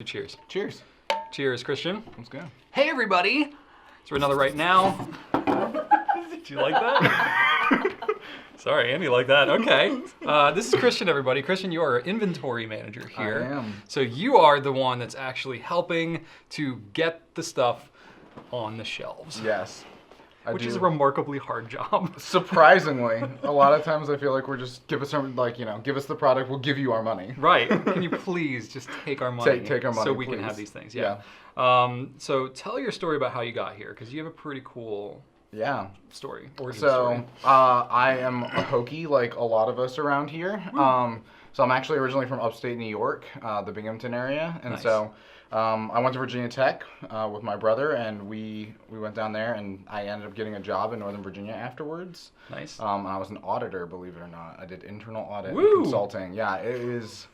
Cheers. Cheers. Cheers, Christian. Let's go. Hey, everybody. So another right now. Did you like that? Sorry, Andy liked that. Okay. This is Christian, everybody. Christian, you are our inventory manager here. I am. So you are the one that's actually helping to get the stuff on the shelves. Yes. Which is a remarkably hard job. Surprisingly, a lot of times I feel like we're just give us the product, we'll give you our money. Right. Can you please just take our money? Take our money, so we please. can have these things. Yeah. So tell your story about how you got here, because you have a pretty cool story. Origin story. I am a Hokie, like a lot of us around here. So I'm actually originally from upstate New York, the Binghamton area, and Nice. so I went to Virginia Tech with my brother, and we went down there, and I ended up getting a job in Northern Virginia afterwards. Nice. I was an auditor, believe it or not. I did internal audit Woo! and consulting. Yeah, it is.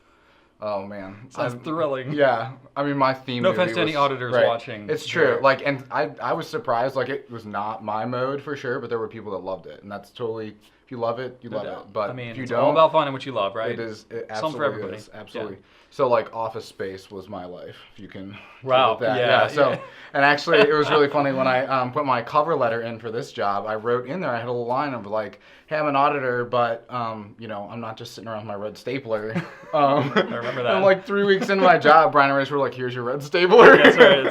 Oh man, Sounds thrilling. Yeah, I mean my theme. No movie offense to any was- auditors right. watching. It's true. here. Like, and I was surprised. Like, it was not my mode for sure, but there were people that loved it, and that's totally. If you love it, you No love doubt. it. But I mean, if you it's don't, all about finding what you love, right? it is. It Some for absolutely everybody. is. Absolutely. Yeah. So like Office Space was my life. If you can. Wow. That. Yeah, So, yeah. and actually, it was really funny when I put my cover letter in for this job. I wrote in there. I had a little line of like, "Hey, I'm an auditor, but I'm not just sitting around with my red stapler." I remember that. And like 3 weeks into my job, Brian and Rach were like, "Here's your red stapler." That's right.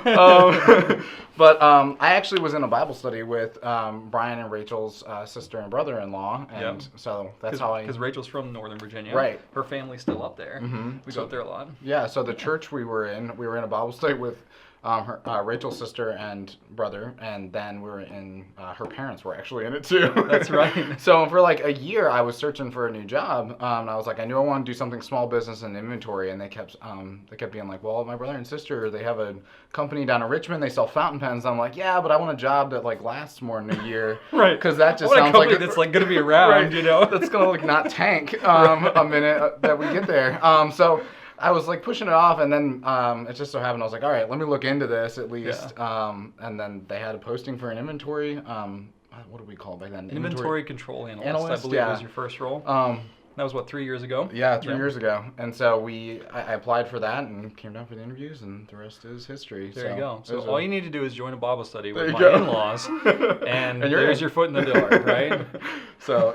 That's right. But I actually was in a Bible study with Brian and Rachel's sister and brother-in-law, and Yep. so that's how I. Because Rachel's from Northern Virginia. Right. Her family's still up there. Mhm. We So- go up there a lot. Yeah, so the church we were in a Bible study with Rachel's sister and brother, and then we were in, her parents were actually in it too. That's right. So for like a year, I was searching for a new job, and I was like, I knew I wanted to do something small business and inventory, and they kept being like, well, my brother and sister, they have a company down in Richmond, they sell fountain pens. I'm like, yeah, but I want a job that like lasts more than a year. Right. Because that just I want a sounds company like that's like going to be around, Right. you know? That's gonna like not tank a minute that we get there. So I was like pushing it off, and then it just so happened I was like, all right, let me look into this at least. And then they had a posting for an inventory. What do we call it back then? Inventory control analyst, I Analyst, believe yeah. was your first role. That was what, 3 years ago? Yeah, 3 years ago. And so I applied for that and came down for the interviews, and the rest is history. There you go. it So was all you need to do is join a Bible study There with you my go. in-laws, and And you're there's in. your foot in the door, right? So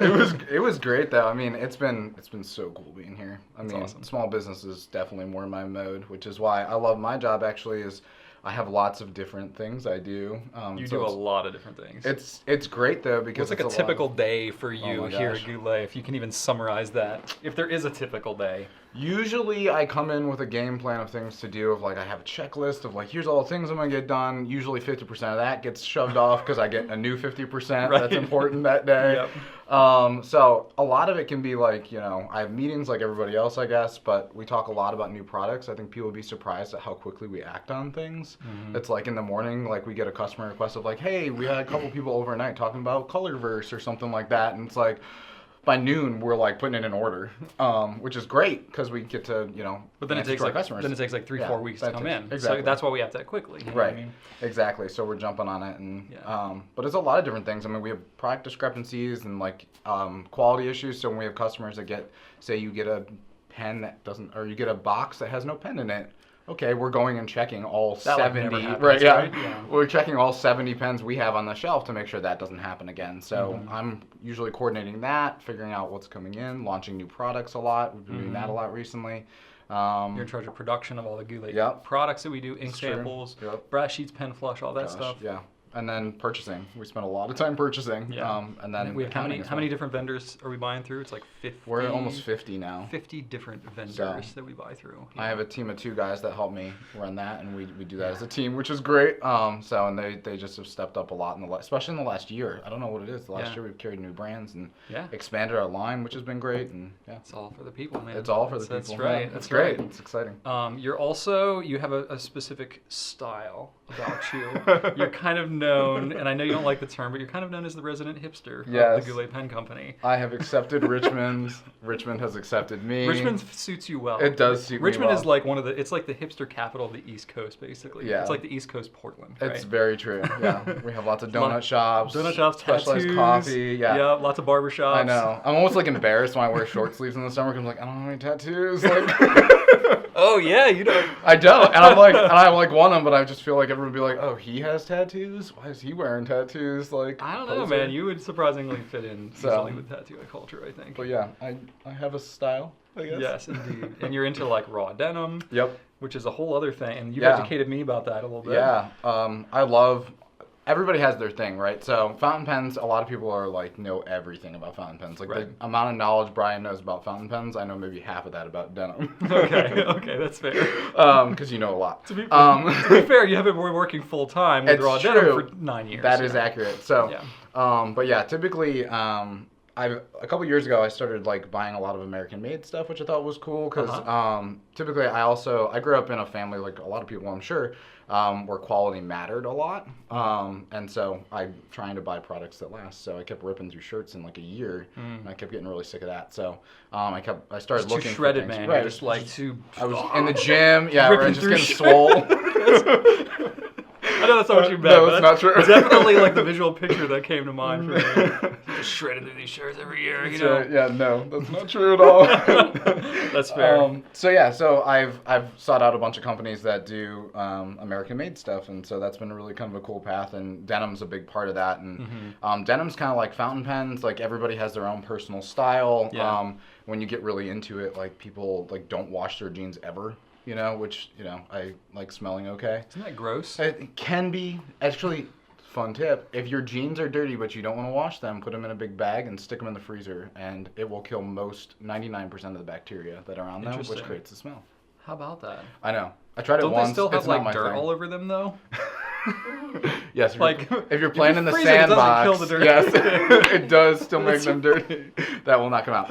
it was great though. I mean, it's been so cool being here. I mean, awesome. small business is definitely more my mode, which is why I love my job. Actually, is I have lots of different things I do. You so do a lot of different things. It's great though because What's like a it's typical lot day for you my here gosh. at Goulet, if you can even summarize that? If there is a typical day. Usually I come in with a game plan of things to do, of like I have a checklist of like, here's all the things I'm gonna get done. Usually 50% of that gets shoved off because I get a new 50% Right. that's important that day. Yep. So a lot of it can be like, I have meetings like everybody else, I guess, but we talk a lot about new products. I think people would be surprised at how quickly we act on things. It's like in the morning, like we get a customer request of like, hey, we had a couple people overnight talking about Colorverse or something like that, and it's like, by noon, we're like putting it in order, which is great because we get to, But then it answer takes to our like customers. 3-4 weeks to that come takes- in. Exactly. So that's why we have to act quickly. You know what Right. I mean? Exactly. So we're jumping on it, and Yeah. but it's a lot of different things. I mean, we have product discrepancies and like quality issues. So when we have customers that say you get a pen that doesn't, or you get a box that has no pen in it. Okay, we're going and checking all That, like, 70. never happens, Right? Yeah. right? Yeah. We're checking all 70 pens we have on the shelf to make sure that doesn't happen again. So Mm-hmm. I'm usually coordinating that, figuring out what's coming in, launching new products a lot. We've been doing that a lot recently. You're in charge of production of all the Goulet Yep. products that we do, ink It's true. samples, Yep. brass sheets, pen flush, all that Gosh, stuff. Yeah. And then purchasing. We spend a lot of time purchasing. Yeah. And then we have how accounting as many well. different vendors are we buying through? It's like 50. We're at almost 50 now. 50 different vendors So, that we buy through. I have a team of 2 guys that help me run that, and we do that as a team, which is great. And they just have stepped up a lot especially in the last year. I don't know what it is. The last Yeah. year we've carried new brands and Yeah. expanded our line, which has been great. And yeah, It's all for the people, man. it's all for the people. That's right. Yeah, That's it's great. right. It's exciting. You have a specific style about you. You're kind of known, and I know you don't like the term, but you're kind of known as the resident hipster of Yes. the Goulet Pen Company. I have accepted Richmond's. Richmond has accepted me. Richmond suits you well. It does suit Richmond me well. is like it's like the hipster capital of the East Coast, basically. Yeah. It's like the East Coast Portland, right? It's very true. Yeah, we have lots of donut shops, specialized tattoos, coffee. Yeah, lots of barber shops. I know. I'm almost like embarrassed when I wear short sleeves in the summer because I'm like, I don't have any tattoos. Like, Oh yeah, you don't. I don't, and I like want them, but I just feel like everyone would be like, oh, he has tattoos. Why is he wearing tattoos? Like, I don't know, poser. man. You would surprisingly fit in So- easily with tattoo culture, I think. But yeah, I have a style, I guess. Yes, indeed. And you're into like raw denim, Yep. which is a whole other thing. And you've Yeah. educated me about that a little bit. Yeah. I love. Everybody has their thing, right? So fountain pens, a lot of people are like know everything about fountain pens. Like Right. the amount of knowledge Brian knows about fountain pens, I know maybe half of that about denim. Okay, that's fair. Because you know a lot. To be fair, you haven't been working full time with It's raw true. denim for 9 years. That you is know? accurate. So, Yeah. but yeah, typically, a couple years ago, I started like buying a lot of American-made stuff, which I thought was cool because typically I grew up in a family like a lot of people, I'm sure, where quality mattered a lot, and so I'm trying to buy products that last. So I kept ripping through shirts in like a year, and I kept getting really sick of that. So I started It's looking too shredded, for things. man. Right. You're just like too. I was in the gym, yeah, Ripping right, just through getting swole. I know that's not what you meant. No, but it's not true. It's definitely like the visual picture that came to mind for me. Just shredding through these shirts every year, you know. Yeah, no, that's not true at all. That's fair. So I've sought out a bunch of companies that do American-made stuff, and so that's been really kind of a cool path. And denim's a big part of that. And denim's kind of like fountain pens. Like everybody has their own personal style. Yeah. When you get really into it, like people like don't wash their jeans ever. You know, which I like smelling okay. Isn't that gross? It can be actually. Fun tip: if your jeans are dirty but you don't want to wash them, put them in a big bag and stick them in the freezer, and it will kill 99% of the bacteria that are on them, which Interesting. creates the smell. How about that? I know. I tried it Don't once. they still have it's not my like dirt thing. all over them though? Yes, Like, if you're playing in the freeze it, it doesn't sandbox, kill the dirt. yes, it does still make them dirty. That will not come out.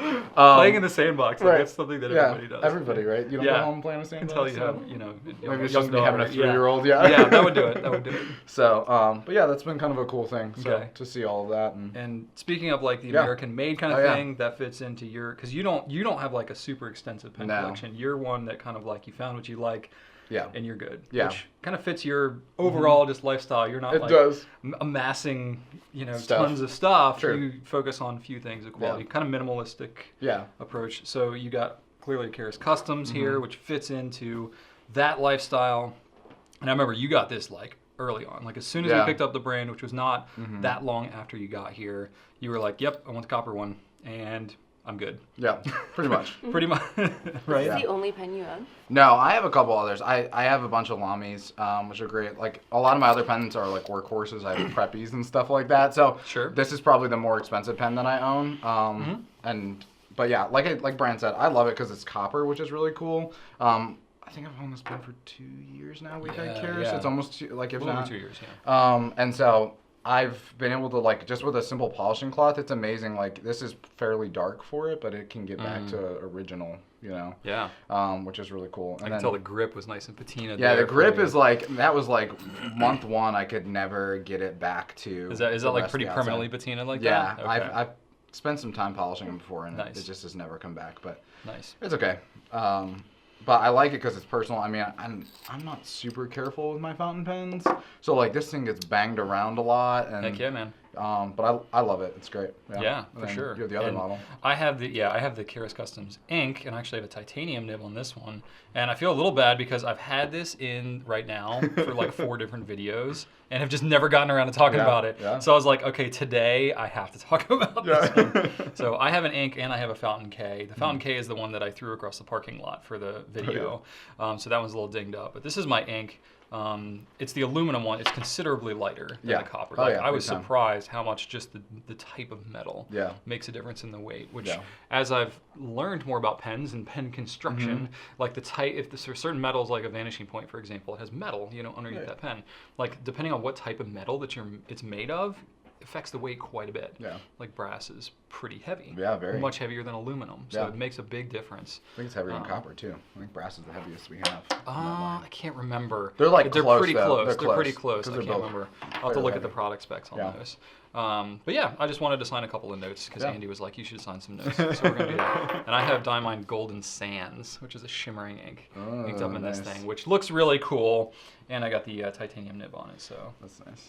Playing in the sandbox, like, right. that's something that Yeah, everybody does. everybody, right? You don't Yeah. go home playing in the sandbox. Until you so- have, Maybe it's young just me having a daughter. 3-year-old. Yeah. Yeah, that would do it. That would do it. So, but yeah, that's been kind of a cool thing. So Okay. to see all of that And speaking of like the Yeah. American-made kind of Oh, yeah. thing, that fits into your because you don't have like a super extensive pen No. collection. You're one that kind of like you found what you like, yeah, and you're good. Yeah. Which kind of fits your overall just lifestyle. You're not it like does. amassing Stuff. tons of stuff. Sure. You focus on a few things of quality. Yeah. Kind of minimalistic Yeah. approach. So you got clearly Karas Kustoms Mm-hmm. here, which fits into that lifestyle. And I remember you got this like early on. Like as soon as Yeah. you picked up the brand, which was not Mm-hmm. that long after you got here, you were like, "Yep, I want the copper one," and I'm good. Yeah, pretty much. Pretty much, right? Is Yeah. this the only pen you own? No, I have a couple others. I have a bunch of Lamis, which are great. Like a lot of my other pens are like workhorses. I have preppies and stuff like that. So Sure. this is probably the more expensive pen that I own. But yeah, like Brian said, I love it because it's copper, which is really cool. I think I've owned this pen for 2 years now. We've had Yeah, Karas. yeah. It's almost like A if little over not 2 years, yeah. And so I've been able to like just with a simple polishing cloth, it's amazing. Like this is fairly dark for it, but it can get back to original, Yeah. which is really cool. And I can then- tell the grip was nice and patina. yeah, there the for grip you. is like that was like month 1. I could never get it back to. Is that the like rest pretty of the outside. permanently patina like Yeah, that? Okay. I've spent some time polishing them before, and Nice. it just has never come back. But Nice. it's okay. But I like it because it's personal. I mean, I'm not super careful with my fountain pens, so like this thing gets banged around a lot, and Heck yeah, man. but I love it. It's great. Yeah, And for then sure. You have the other And model. I have the Karas Kustoms ink, and I actually have a titanium nib on this one. And I feel a little bad because I've had this in right now for like 4 different videos, and have just never gotten around to talking Yeah, about it. yeah. So I was like, okay, today I have to talk about this Yeah. one. So I have an ink and I have a Fountain K. The Fountain K is the one that I threw across the parking lot for the video. So that one's a little dinged up. But this is my ink. It's the aluminum one. It's considerably lighter than Yeah. the copper. Oh, Like yeah, I was big time. surprised how much just the type of metal Yeah. makes a difference in the weight. Which, Yeah. as I've learned more about pens and pen construction, like the type, if there's certain metals, like a vanishing point, for example, it has metal, underneath Right. that pen. Like depending on what type of metal that it's made of, affects the weight quite a bit. Yeah. Like brass is pretty heavy. Yeah, very. Much heavier than aluminum. So it makes a big difference. I think it's heavier than copper too. I think brass is the heaviest we have. I can't remember. They're like they're close, pretty though. close. They're They're pretty close. I they're can't remember. I'll have to look at the heavy. product specs on those. But yeah, I just wanted to sign a couple of notes because Andy was like, you should sign some notes. So we're going to do that. And I have Diamine Golden Sands, which is a shimmering ink inked up in this thing, which looks really cool. And I got the titanium nib on it, so. That's nice.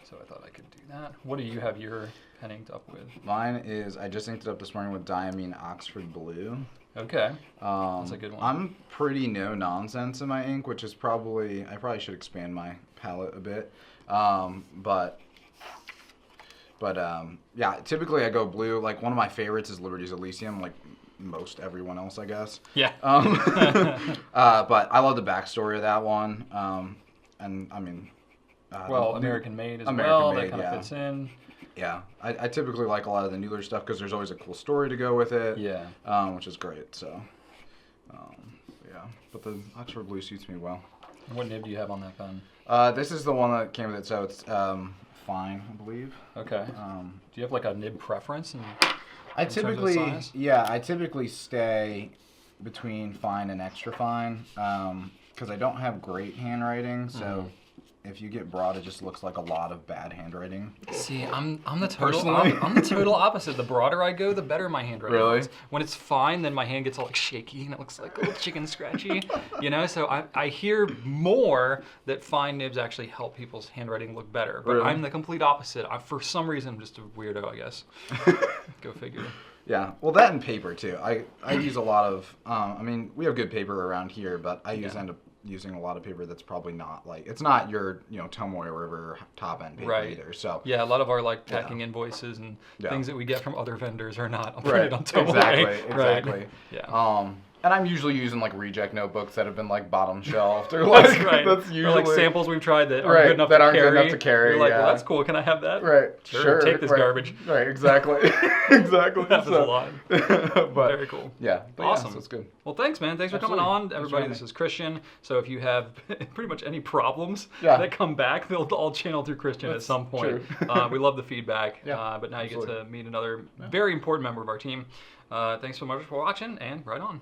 So I thought I could do that. What do you have your pen inked up with? Mine is, I just inked it up this morning with Diamine Oxford Blue. Okay. That's a good one. I'm pretty no nonsense in my ink, which is probably, I probably should expand my palette a bit. Yeah, typically I go blue. Like one of my favorites is Liberty's Elysium, like most everyone else, I guess. Yeah. But I love the backstory of that one. And I mean, American Made as American well. Made, That kind of fits in. Yeah, I typically like a lot of the newer stuff because there's always a cool story to go with it. Yeah. Which is great. So, yeah. But the Oxford Blue suits me well. What nib do you have on that pen? This is the one that came with it, so it's fine, I believe. Okay. Do you have like a nib preference? I typically stay between fine and extra fine because I don't have great handwriting, so if you get broad, it just looks like a lot of bad handwriting. See, I'm the total opposite. The broader I go, the better my handwriting Really? looks. When it's fine, then my hand gets all like shaky and it looks like a little chicken scratchy. You know, so I hear more that fine nibs actually help people's handwriting look better. But Really? I'm the complete opposite. For some reason, I'm just a weirdo, I guess. Go figure. Yeah, well, that and paper too. I use a lot of. I mean, we have good paper around here, but I end up using a lot of paper that's probably not like it's not your Tomoe River top end paper either. So yeah, a lot of our like packing invoices and things that we get from other vendors are not printed on Tomoe. Exactly. Right. Yeah. And I'm usually using like reject notebooks that have been like bottom shelved or like that's usually or like samples we've tried that aren't good enough to carry. You're like, well, that's cool. Can I have that? Right. Sure. Take this garbage. Right. Exactly. Exactly. Happens a lot. But very cool. Yeah. But awesome. Yeah, so it's good. Well, thanks, man. Thanks for coming on, everybody. This is Christian. So if you have pretty much any problems that come back, they'll all channel through Christian at some point. We love the feedback. But now you get to meet another very important member of our team. Thanks so much for watching, and right on.